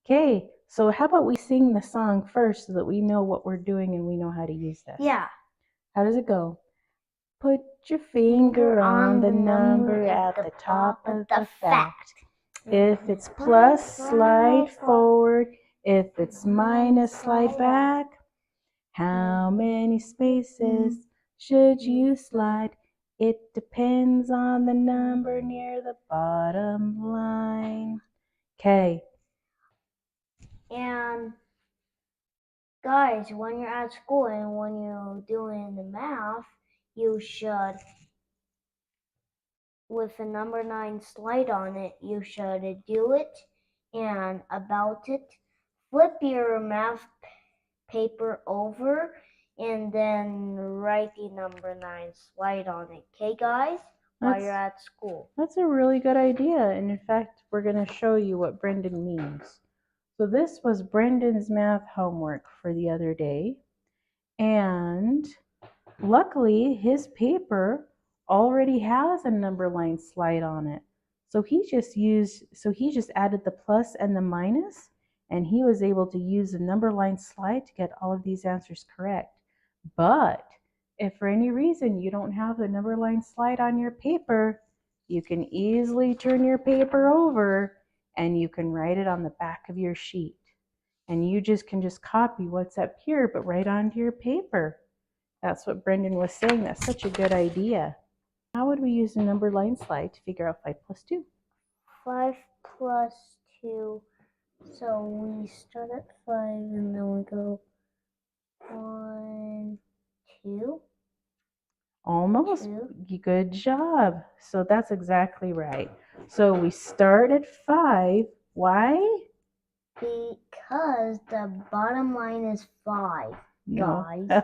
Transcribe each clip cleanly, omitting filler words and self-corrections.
Okay, so how about we sing the song first so that we know what we're doing and we know how to use this? Yeah. How does it go? Put your finger on the number at the top of the fact. If it's plus, slide forward. If it's minus, slide back. How many spaces should you slide? It depends on the number near the bottom line. Okay. And guys, when you're at school and when you're doing the math, you should, with the number 9 slide on it, you should do it and about it. Flip your math paper over and then write the number 9 slide on it. Okay, guys? While you're at school. That's a really good idea. And in fact, we're going to show you what Brendan means. So this was Brendan's math homework for the other day. And luckily, his paper already has a number line slide on it. So he just added the plus and the minus, and he was able to use the number line slide to get all of these answers correct. But if for any reason you don't have the number line slide on your paper, you can easily turn your paper over and you can write it on the back of your sheet. And you can just copy what's up here, but right onto your paper. That's what Brendan was saying. That's such a good idea. How would we use the number line slide to figure out 5 plus 2? 5 plus 2. So we start at 5 and then we go 1, 2. Almost. 2. Good job. So that's exactly right. So we start at 5. Why? Because the bottom line is 5, guys. No.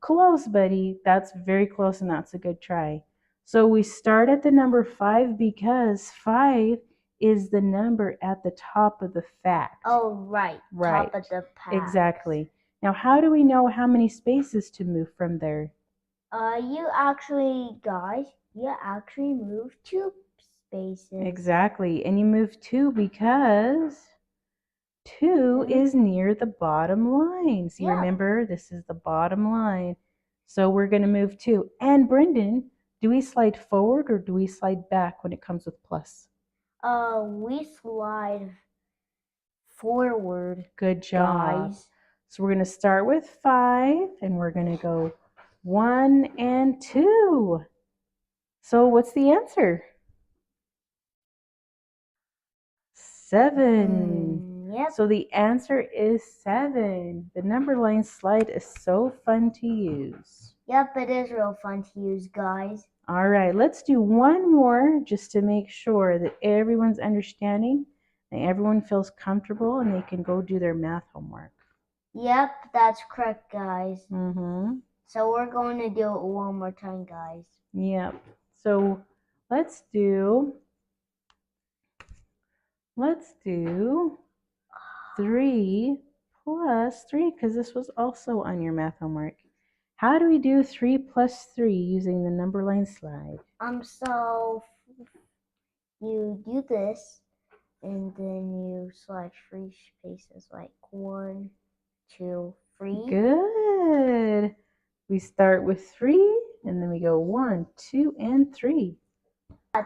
Close, buddy. That's very close, and that's a good try. So we start at the number 5 because 5 is the number at the top of the fact. Oh, right. Top of the fact. Exactly. Now, how do we know how many spaces to move from there? You actually move 2 spaces. Exactly. And you move 2 because 2 is near the bottom line. So you remember, this is the bottom line. So we're going to move 2. And Brendan, do we slide forward or do we slide back when it comes with plus? We slide forward. Good job. Guys. So we're going to start with 5 and we're going to go 1 and 2. So what's the answer? 7. Yep. So the answer is 7. The number line slide is so fun to use. Yep, it is real fun to use, guys. All right, let's do one more just to make sure that everyone's understanding and everyone feels comfortable and they can go do their math homework. Yep, that's correct, guys. Mm-hmm. So we're going to do it one more time, guys. Yep. So let's do 3 plus 3 because this was also on your math homework. How do we do 3 plus 3 using the number line slide? So you do this and then you slide 3 spaces like 1, 2, 3. Good. We start with 3 and then we go 1, 2, and 3.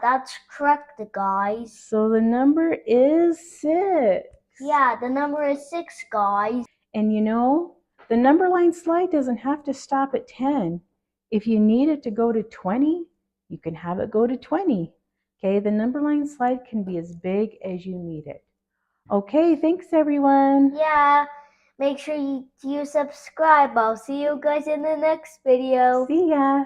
That's correct, guys. So the number is 6. Yeah, the number is 6, guys. And you know, the number line slide doesn't have to stop at 10. If you need it to go to 20, you can have it go to 20. Okay, the number line slide can be as big as you need it. Okay, thanks everyone. Yeah, make sure you subscribe. I'll see you guys in the next video. See ya.